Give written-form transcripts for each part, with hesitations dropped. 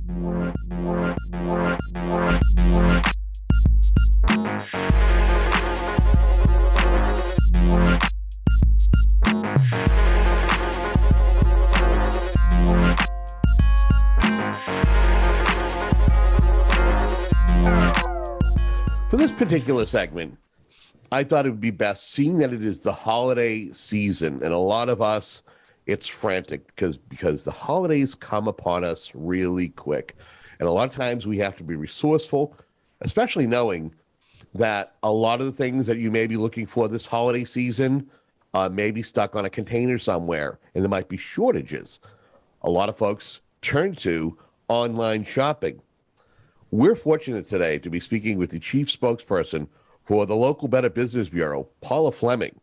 For this particular segment, I thought it would be best, seeing that it is the holiday season, and a lot of us, it's frantic because the holidays come upon us really quick. And a lot of times we have to be resourceful, especially knowing that a lot of the things that you may be looking for this holiday season may be stuck on a container somewhere, and there might be shortages. A lot of folks turn to online shopping. We're fortunate today to be speaking with the chief spokesperson for the local Better Business Bureau, Paula Fleming,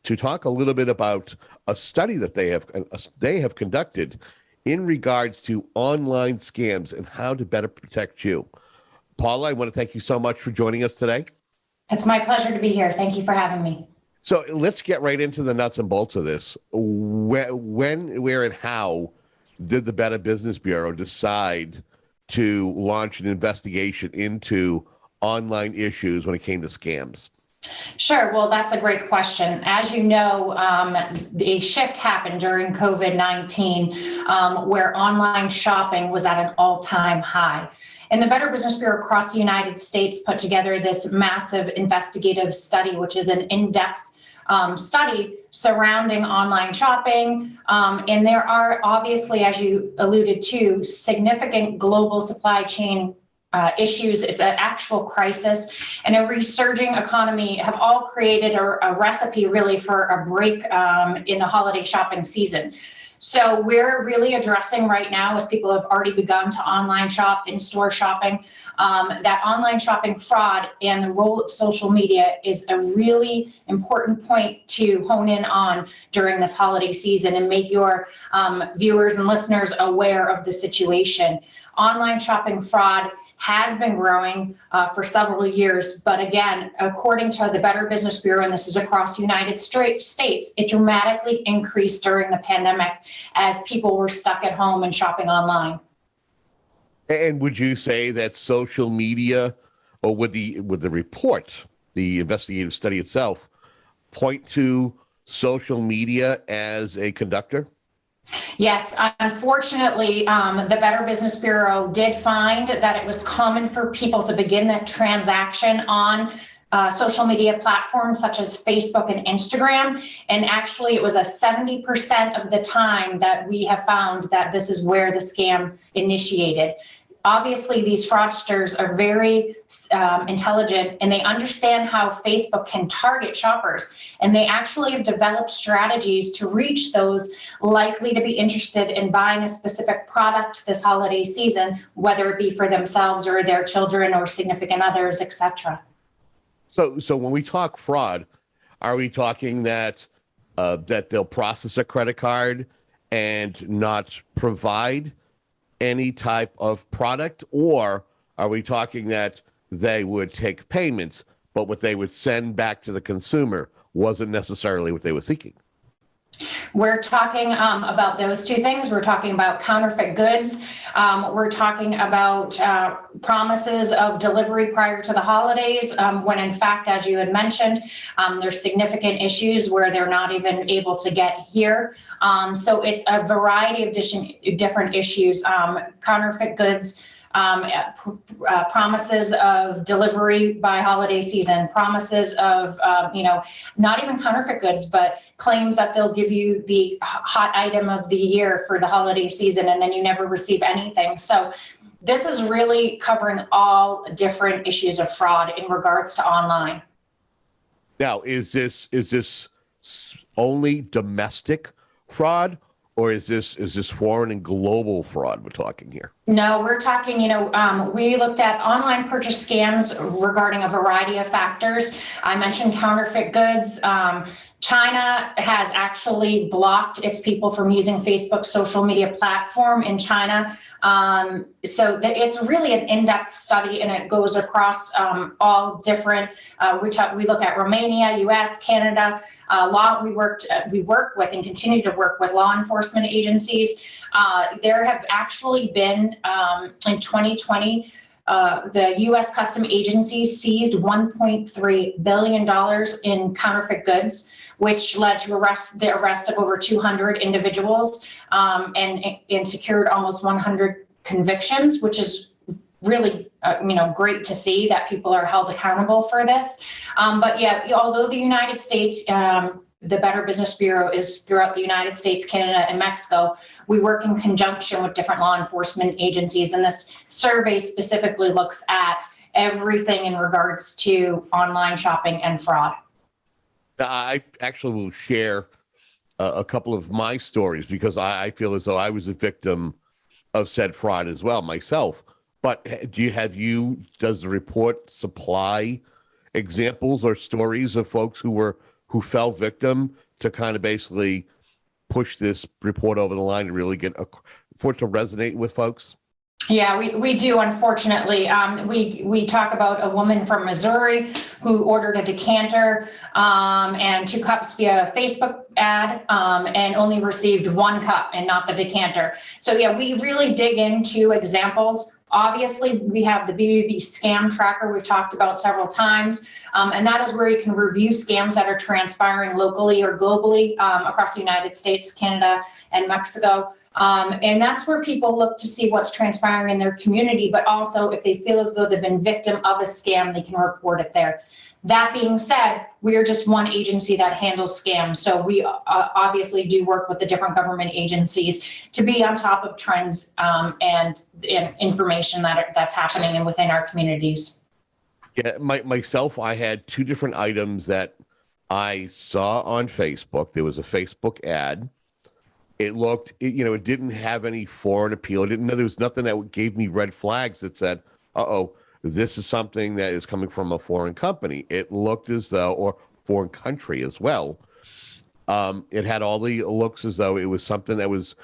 to talk a little bit about a study that they have conducted in regards to online scams and how to better protect you. Paula, I want to thank you so much for joining us today. It's my pleasure to be here. Thank you for having me. So let's get right into the nuts and bolts of this. When, where, and how did the Better Business Bureau decide to launch an investigation into online issues when it came to scams? Sure. Well, that's a great question. As you know, a shift happened during COVID-19 where online shopping was at an all-time high. And the Better Business Bureau across the United States put together this massive investigative study, which is an in-depth study surrounding online shopping. And there are obviously, as you alluded to, significant global supply chain issues. It's an actual crisis, and a resurging economy have all created a recipe really for a break in the holiday shopping season. So we're really addressing right now, as people have already begun to online shop, in-store shopping, that online shopping fraud and the role of social media is a really important point to hone in on during this holiday season and make your viewers and listeners aware of the situation. Online shopping fraud has been growing for several years. But again, according to the Better Business Bureau, and this is across the United States, it dramatically increased during the pandemic as people were stuck at home and shopping online. And would you say that social media, or would the report, the investigative study itself, point to social media as a conductor? Yes, unfortunately, the Better Business Bureau did find that it was common for people to begin the transaction on social media platforms such as Facebook and Instagram. And actually, it was a 70% of the time that we have found that this is where the scam initiated. Obviously, these fraudsters are very intelligent, and they understand how Facebook can target shoppers. And they actually have developed strategies to reach those likely to be interested in buying a specific product this holiday season, whether it be for themselves or their children or significant others, etc. So when we talk fraud, are we talking that they'll process a credit card and not provide any type of product, or are we talking that they would take payments, but what they would send back to the consumer wasn't necessarily what they were seeking? We're talking about those two things. We're talking about counterfeit goods. We're talking about promises of delivery prior to the holidays, when in fact, as you had mentioned, there's significant issues where they're not even able to get here. So it's a variety of different issues, counterfeit goods, promises of delivery by holiday season, promises of, not even counterfeit goods, but claims that they'll give you the hot item of the year for the holiday season, and then you never receive anything. So this is really covering all different issues of fraud in regards to online. Now, is this only domestic fraud, or is this foreign and global fraud we're talking here? No, we're talking, we looked at online purchase scams regarding a variety of factors. I mentioned counterfeit goods. China has actually blocked its people from using Facebook's social media platform in China. So it's really an in-depth study, and it goes across all different, we look at Romania, US, Canada, We work with and continue to work with law enforcement agencies. There have actually been in 2020. The U.S. Custom Agency seized $1.3 billion in counterfeit goods, which led to the arrest of over 200 individuals and secured almost 100 convictions, which is really great to see that people are held accountable for this. But yeah, although the United States, the Better Business Bureau is throughout the United States, Canada, and Mexico, we work in conjunction with different law enforcement agencies. And this survey specifically looks at everything in regards to online shopping and fraud. I actually will share a couple of my stories because I feel as though I was a victim of said fraud as well myself. But does the report supply examples or stories of folks who fell victim to kind of basically push this report over the line and really for it to resonate with folks? Yeah, we do, unfortunately. We talk about a woman from Missouri who ordered a decanter and 2 cups via a Facebook ad and only received 1 cup and not the decanter. So yeah, we really dig into examples. Obviously, we have the BBB scam tracker we've talked about several times, and that is where you can review scams that are transpiring locally or globally across the United States, Canada, and Mexico. And that's where people look to see what's transpiring in their community, but also if they feel as though they've been victim of a scam, they can report it there. That being said, we are just one agency that handles scams. So we obviously do work with the different government agencies to be on top of trends and information that's happening and within our communities. Yeah, myself, I had 2 different items that I saw on Facebook. There was a Facebook ad. It didn't have any foreign appeal. There was nothing that gave me red flags that said, this is something that is coming from a foreign company. It looked as though, or foreign country as well. It had all the looks as though it was something that was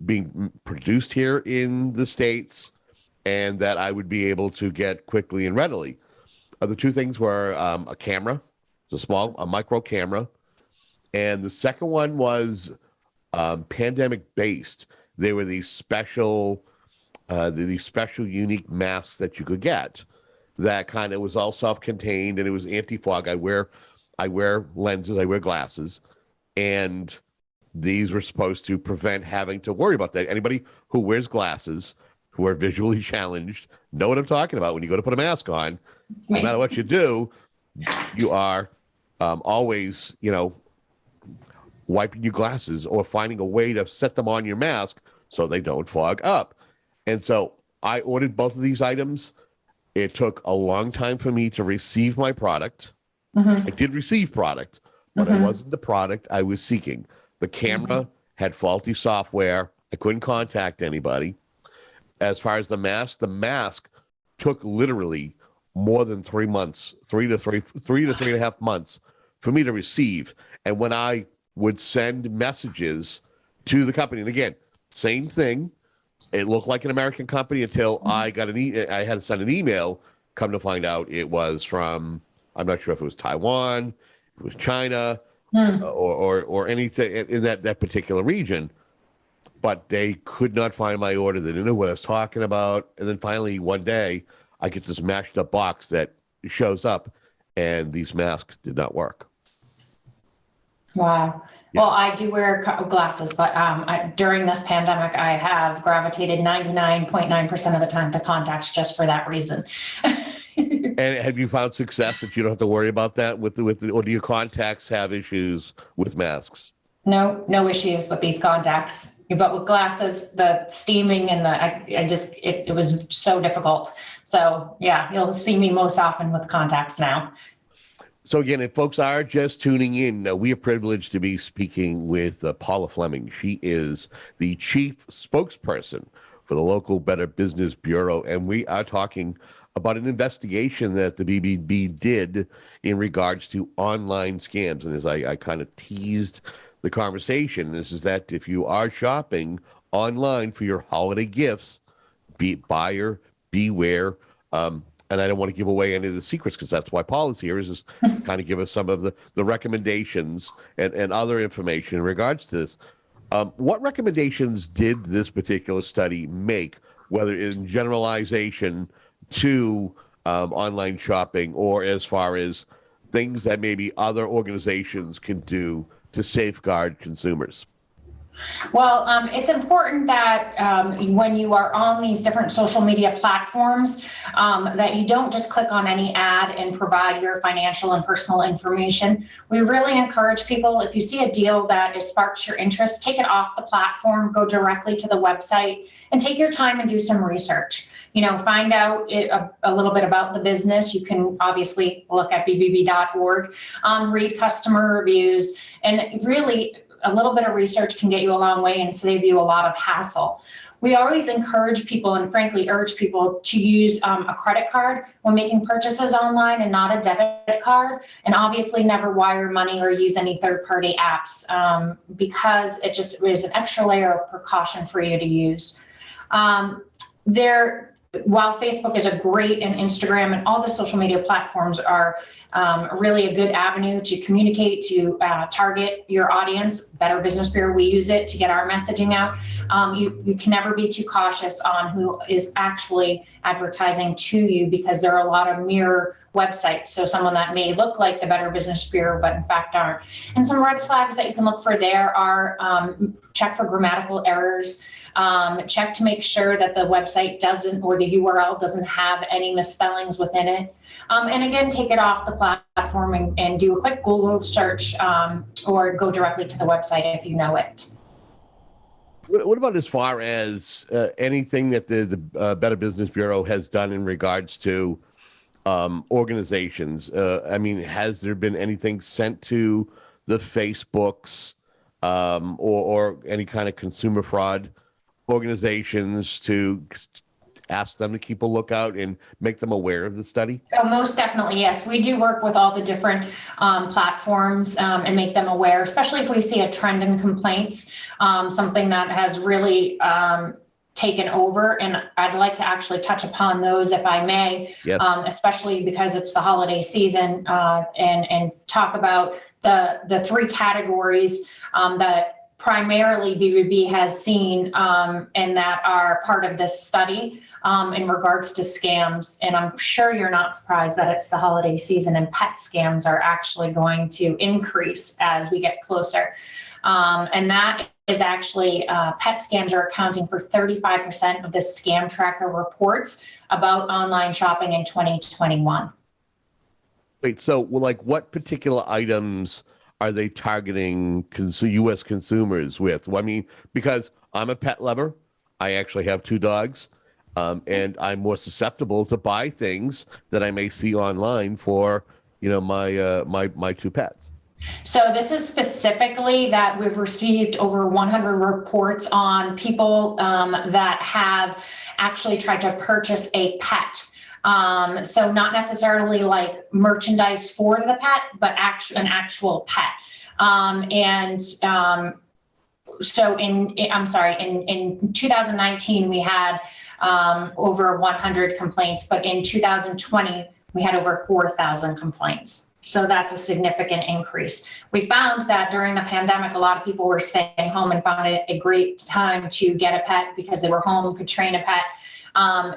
being produced here in the States and that I would be able to get quickly and readily. The 2 things were a camera, a micro camera. And the second one was pandemic based. They were these special unique masks that you could get that kind of was all self-contained and it was anti-fog. I wear lenses, I wear glasses, and these were supposed to prevent having to worry about that. Anybody who wears glasses, who are visually challenged, know what I'm talking about. When you go to put a mask on, no matter what you do, you are always, wiping your glasses or finding a way to set them on your mask so they don't fog up. And so I ordered both of these items. It took a long time for me to receive my product. I did receive product, but it wasn't the product I was seeking. The camera had faulty software. I couldn't contact anybody. As far as the mask took literally more than 3 months, 3 to 3.5 months for me to receive. And when I would send messages to the company, and again, same thing. It looked like an American company until I got I had to send an email. Come to find out, it was from, I'm not sure if it was Taiwan, it was China, or anything in that particular region. But they could not find my order. They didn't know what I was talking about. And then finally, one day, I get this mashed up box that shows up, and these masks did not work. Wow. Yeah. Well, I do wear glasses, but during this pandemic, I have gravitated 99.9% of the time to contacts just for that reason. And have you found success that you don't have to worry about that or do your contacts have issues with masks? No issues with these contacts. But with glasses, the steaming and it was so difficult. So yeah, you'll see me most often with contacts now. So again, if folks are just tuning in, we are privileged to be speaking with Paula Fleming. She is the chief spokesperson for the local Better Business Bureau, and we are talking about an investigation that the BBB did in regards to online scams. And as I kind of teased the conversation, this is that if you are shopping online for your holiday gifts, be buyer beware. and I don't want to give away any of the secrets because that's why Paula's here, is just kind of give us some of the recommendations and other information in regards to this. What recommendations did this particular study make, whether in generalization to online shopping or as far as things that maybe other organizations can do to safeguard consumers? Well, it's important that when you are on these different social media platforms, that you don't just click on any ad and provide your financial and personal information. We really encourage people, if you see a deal that sparks your interest, take it off the platform, go directly to the website, and take your time and do some research. Find out a little bit about the business. You can obviously look at BBB.org, read customer reviews, and really, a little bit of research can get you a long way and save you a lot of hassle. We always encourage people and frankly urge people to use a credit card when making purchases online and not a debit card. And obviously never wire money or use any third-party apps because it just is an extra layer of precaution for you to use. While Facebook is a great, and Instagram and all the social media platforms are really a good avenue to communicate, to target your audience. Better Business Bureau, we use it to get our messaging out. You can never be too cautious on who is actually advertising to you, because there are a lot of mirror websites. So someone that may look like the Better Business Bureau, but in fact aren't. And some red flags that you can look for there are check for grammatical errors. Check to make sure that the website doesn't, or the URL doesn't have any misspellings within it. And again, take it off the platform and do a quick Google search or go directly to the website if you know it. What about as far as anything that the Better Business Bureau has done in regards to organizations? I mean, has there been anything sent to the Facebooks or any kind of consumer fraud organizations to ask them to keep a lookout and make them aware of the study? Oh, most definitely, yes. We do work with all the different platforms and make them aware, especially if we see a trend in complaints, something that has really taken over. And I'd like to actually touch upon those, if I may, yes. Especially because it's the holiday season, and talk about the three categories that primarily BBB has seen and that are part of this study in regards to scams. And I'm sure you're not surprised that it's the holiday season and pet scams are actually going to increase as we get closer. And that is actually pet scams are accounting for 35% of the scam tracker reports about online shopping in 2021. Wait, so like what particular items are they targeting U.S. consumers with? Well, I mean, because I'm a pet lover, I actually have 2 dogs, and I'm more susceptible to buy things that I may see online for, my 2 pets. So this is specifically that we've received over 100 reports on people that have actually tried to purchase a pet. So not necessarily like merchandise for the pet, but an actual pet. So in 2019, we had over 100 complaints, but in 2020, we had over 4,000 complaints. So that's a significant increase. We found that during the pandemic, a lot of people were staying home and found it a great time to get a pet because they were home, could train a pet.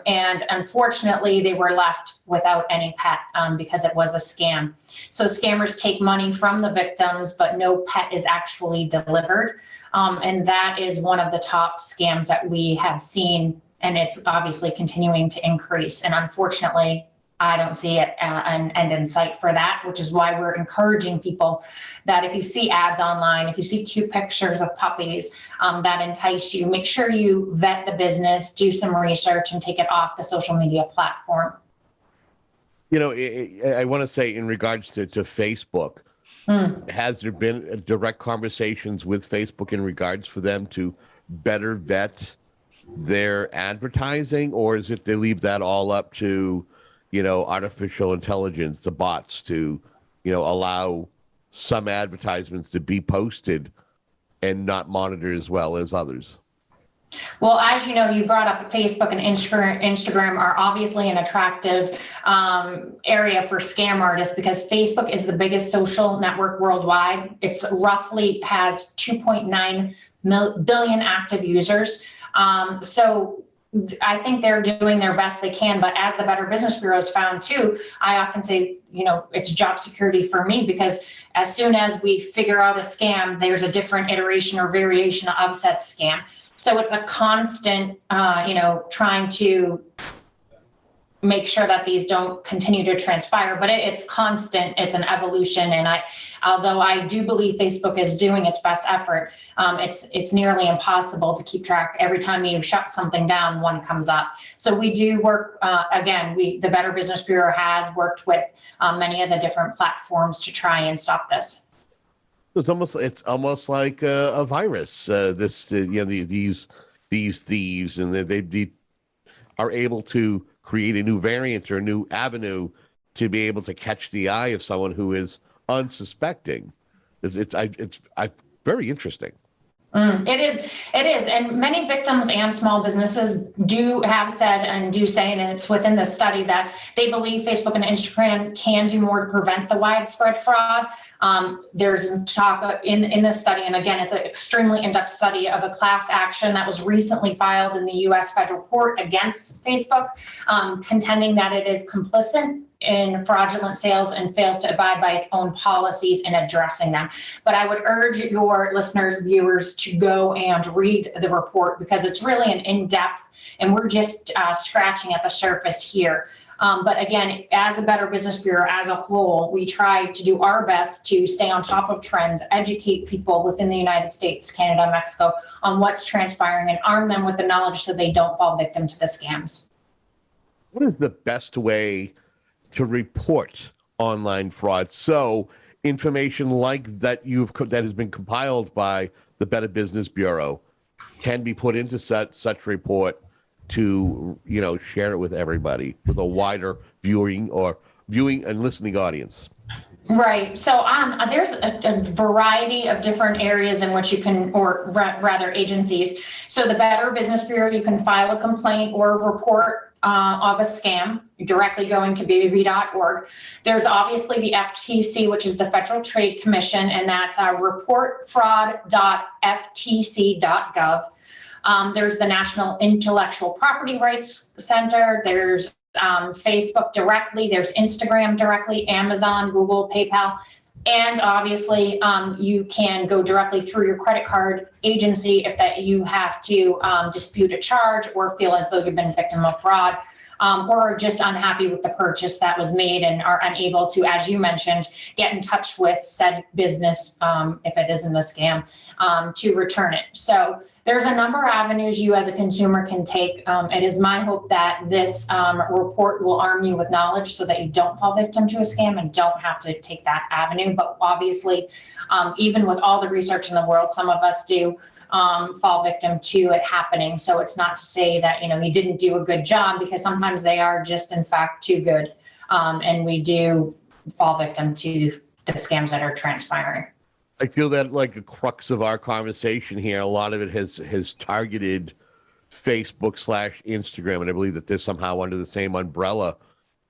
And unfortunately, they were left without any pet because it was a scam. So scammers take money from the victims, but no pet is actually delivered. And that is one of the top scams that we have seen, and it's obviously continuing to increase. And unfortunately, I don't see an end in sight for that, which is why we're encouraging people that if you see ads online, if you see cute pictures of puppies that entice you, make sure you vet the business, do some research, and take it off the social media platform. I want to say in regards to Facebook, has there been direct conversations with Facebook in regards for them to better vet their advertising, or is it they leave that all up to artificial intelligence, the bots, to, allow some advertisements to be posted and not monitored as well as others? Well, as you know, you brought up Facebook and Instagram are obviously an attractive area for scam artists because Facebook is the biggest social network worldwide. It's roughly has 2.9 billion active users. So I think they're doing their best they can, but as the Better Business Bureau has found too, I often say, it's job security for me because as soon as we figure out a scam, there's a different iteration or variation of said scam. So it's a constant, trying to make sure that these don't continue to transpire, but it's constant, it's an evolution. And although I do believe Facebook is doing its best effort, it's nearly impossible to keep track. Every time you shut something down, one comes up. So we do work, the Better Business Bureau has worked with many of the different platforms to try and stop this. It's almost like a virus. These thieves, and they are able to create a new variant or a new avenue to be able to catch the eye of someone who is unsuspecting. It's very interesting. It is. And many victims and small businesses do have said and do say, and it's within the study, that they believe Facebook and Instagram can do more to prevent the widespread fraud. There's talk in this study, and again, it's an extremely in-depth study of a class action that was recently filed in the U.S. federal court against Facebook, contending that it is complicit in fraudulent sales and fails to abide by its own policies in addressing them. But I would urge your listeners, viewers, to go and read the report because it's really an in-depth, and we're just scratching at the surface here. But again, as a Better Business Bureau as a whole, we try to do our best to stay on top of trends, educate people within the United States, Canada, Mexico on what's transpiring and arm them with the knowledge so they don't fall victim to the scams. What is the best way to report online fraud? So information like that that has been compiled by the Better Business Bureau can be put into such report to share it with everybody, with a wider viewing and listening audience. Right. So there's a variety of different areas in which you can, or rather agencies. So the Better Business Bureau, you can file a complaint or a report of a scam directly going to BBBorg. There's obviously the FTC, which is the Federal Trade Commission, and that's reportfraud.ftc.gov. There's the National Intellectual Property Rights Center. There's Facebook directly. There's Instagram directly, Amazon, Google, PayPal. And obviously, you can go directly through your credit card agency if that you have to dispute a charge or feel as though you've been a victim of fraud, or just unhappy with the purchase that was made and are unable to, as you mentioned, get in touch with said business, if it isn't a scam, to return it. So there's a number of avenues you as a consumer can take. It is my hope that this report will arm you with knowledge so that you don't fall victim to a scam and don't have to take that avenue. But obviously, even with all the research in the world, some of us do fall victim to it happening. So it's not to say that, you didn't do a good job, because sometimes they are just, in fact, too good. And we do fall victim to the scams that are transpiring. I feel that like a crux of our conversation here, a lot of it has targeted Facebook/Instagram, and I believe that they're somehow under the same umbrella.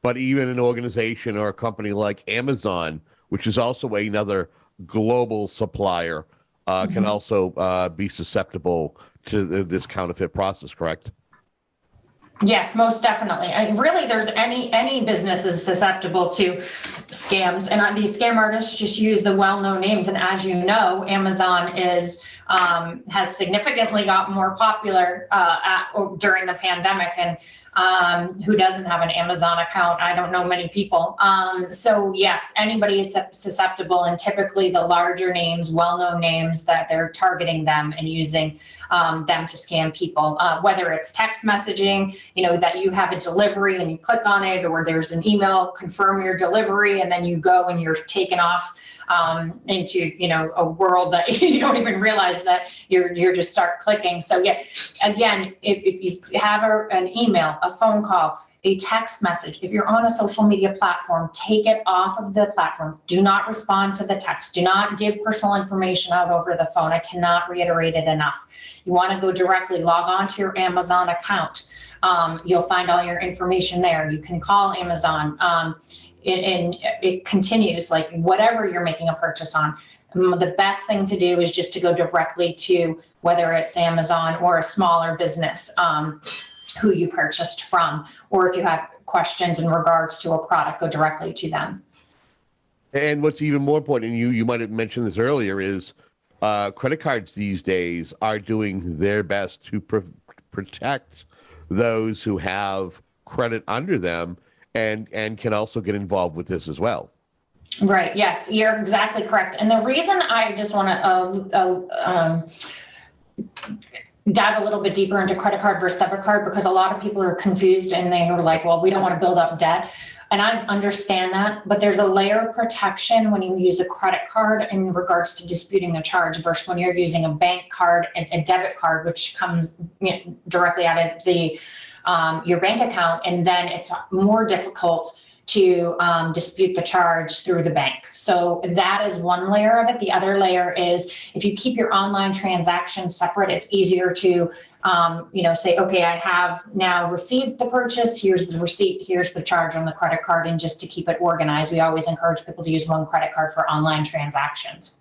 But even an organization or a company like Amazon, which is also another global supplier, can also be susceptible to this counterfeit process, correct? Yes, most definitely. Really, there's any business is susceptible to scams, and these scam artists just use the well-known names. And as you know, Amazon has significantly got more popular during the pandemic. And who doesn't have an Amazon account? I don't know many people. So yes, anybody is susceptible, and typically the larger names, well-known names, that they're targeting them and using them to scam people, whether it's text messaging, that you have a delivery and you click on it, or there's an email, confirm your delivery, and then you go and you're taken off into a world that you don't even realize that you're just start clicking. So yeah, again, if you have an email, a phone call, a text message. If you're on a social media platform, take it off of the platform. Do not respond to the text. Do not give personal information out over the phone. I cannot reiterate it enough. You want to go directly, log on to your Amazon account. You'll find all your information there. You can call Amazon. And it continues, like whatever you're making a purchase on. The best thing to do is just to go directly to whether it's Amazon or a smaller business who you purchased from, or if you have questions in regards to a product, go directly to them. And what's even more important, and you might have mentioned this earlier, is credit cards these days are doing their best to protect those who have credit under them and can also get involved with this as well. Right. Yes, you're exactly correct. And the reason I just want to dive a little bit deeper into credit card versus debit card, because a lot of people are confused and they are like, well, we don't want to build up debt. And I understand that, but there's a layer of protection when you use a credit card in regards to disputing a charge versus when you're using a bank card and a debit card, which comes directly out of the your bank account, and then it's more difficult to dispute the charge through the bank. So that is one layer of it. The other layer is if you keep your online transactions separate, it's easier to say, okay, I have now received the purchase, here's the receipt, here's the charge on the credit card, and just to keep it organized, we always encourage people to use one credit card for online transactions.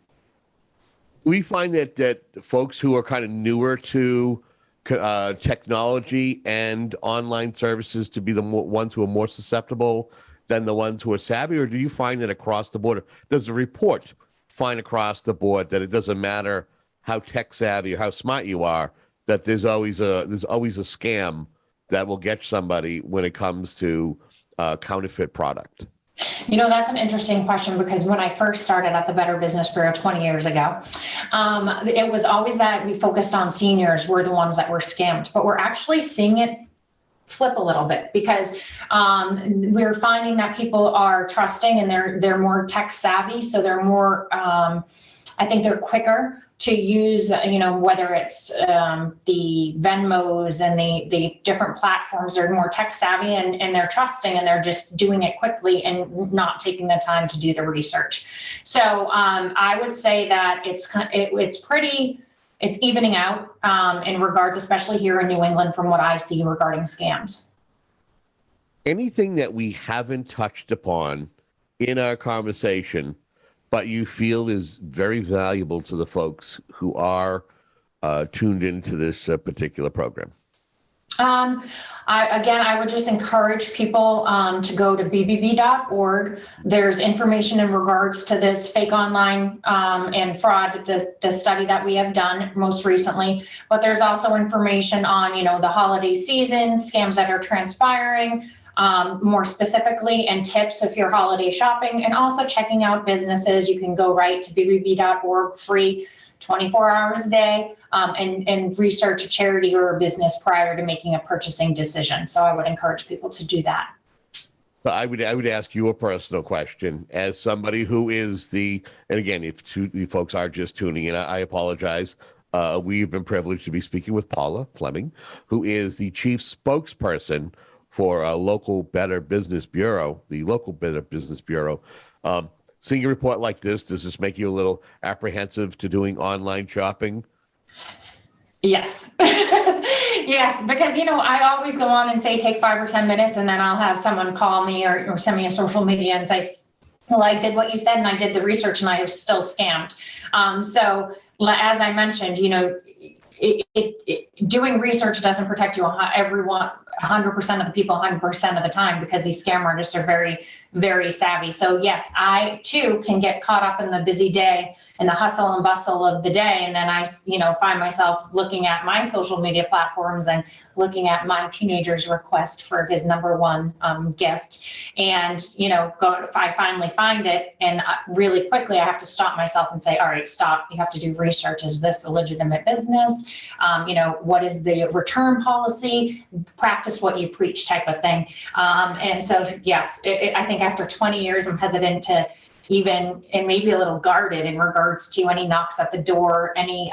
We find that folks who are kind of newer to technology and online services to be the ones who are more susceptible than the ones who are savvy, or do you find that across the board, does the report find across the board that it doesn't matter how tech savvy or how smart you are, that there's always a scam that will get somebody when it comes to counterfeit product? That's an interesting question, because when I first started at the Better Business Bureau 20 years ago, it was always that we focused on seniors were the ones that were scammed, but we're actually seeing it flip a little bit, because we're finding that people are trusting and they're more tech savvy. So they're more, I think they're quicker to use, whether it's the Venmos and the different platforms are more tech savvy, and they're trusting and they're just doing it quickly and not taking the time to do the research. So I would say that it's evening out in regards, especially here in New England, from what I see regarding scams. Anything that we haven't touched upon in our conversation, but you feel is very valuable to the folks who are tuned into this particular program? I would just encourage people to go to BBB.org. There's information in regards to this fake online and fraud, the study that we have done most recently. But there's also information on, the holiday season, scams that are transpiring, more specifically, and tips if you're holiday shopping, and also checking out businesses. You can go right to BBB.org, free, 24 hours a day, and research a charity or a business prior to making a purchasing decision. So I would encourage people to do that. So I would ask you a personal question as somebody who is and again, if you folks are just tuning in, I apologize. We've been privileged to be speaking with Paula Fleming, who is the chief spokesperson for local Better Business Bureau, the local Better Business Bureau. Seeing a report like this, does this make you a little apprehensive to doing online shopping? Yes. Yes, because, I always go on and say, take 5 or 10 minutes, and then I'll have someone call me or send me a social media and say, well, I did what you said and I did the research and I was still scammed. So as I mentioned, doing research doesn't protect you, everyone, 100% of the people, 100% of the time, because these scam artists are very, very savvy. So yes, I too can get caught up in the busy day and the hustle and bustle of the day. And then I, find myself looking at my social media platforms and looking at my teenager's request for his number one gift. And, if I finally find it, and really quickly, I have to stop myself and say, all right, stop. You have to do research. Is this a legitimate business? What is the return policy? Practice what you preach type of thing. And so, yes, I think after 20 years, I'm hesitant even, and maybe a little guarded in regards to any knocks at the door, any,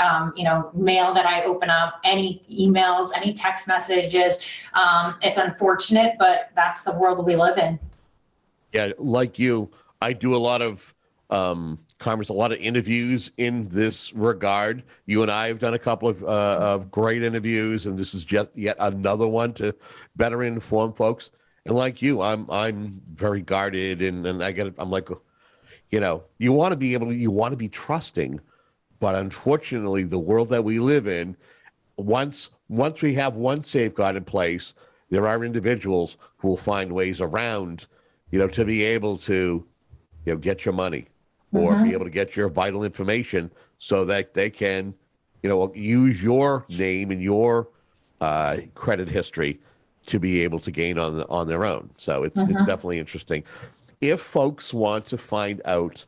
mail that I open up, any emails, any text messages. It's unfortunate, but that's the world we live in. Yeah, like you, I do a lot of a lot of interviews in this regard. You and I have done a couple of great interviews, and this is just yet another one to better inform folks. And like you, I'm very guarded, and I'm like, you want to be you want to be trusting, but unfortunately, the world that we live in, once we have one safeguard in place, there are individuals who will find ways around, to be able to, get your money or be able to get your vital information so that they can, use your name and your credit history to be able to gain on their own. So it's definitely interesting. If folks want to find out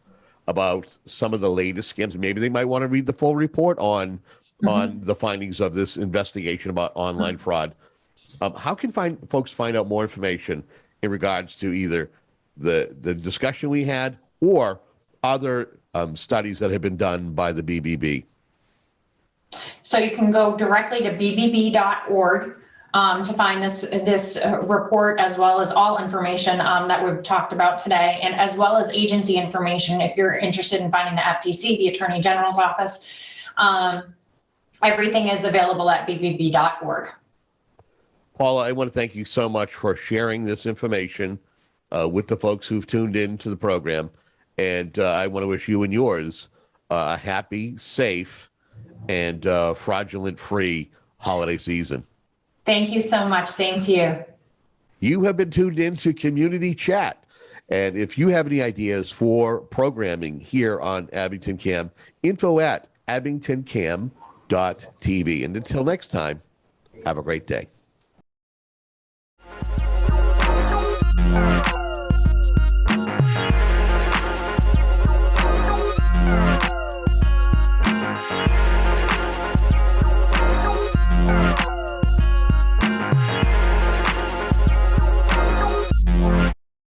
about some of the latest scams, maybe they might want to read the full report on the findings of this investigation about online fraud. How can folks find out more information in regards to either the discussion we had or other studies that have been done by the BBB? So you can go directly to BBB.org to find this report, as well as all information that we've talked about today, and as well as agency information if you're interested in finding the FTC, the Attorney General's office. Everything is available at BBB.org. Paula, I want to thank you so much for sharing this information with the folks who've tuned in to the program. And I want to wish you and yours a happy, safe, and fraudulent-free holiday season. Thank you so much. Same to you. You have been tuned in to Community Chat. And if you have any ideas for programming here on Abington Cam, info at abingtoncam.tv. And until next time, have a great day.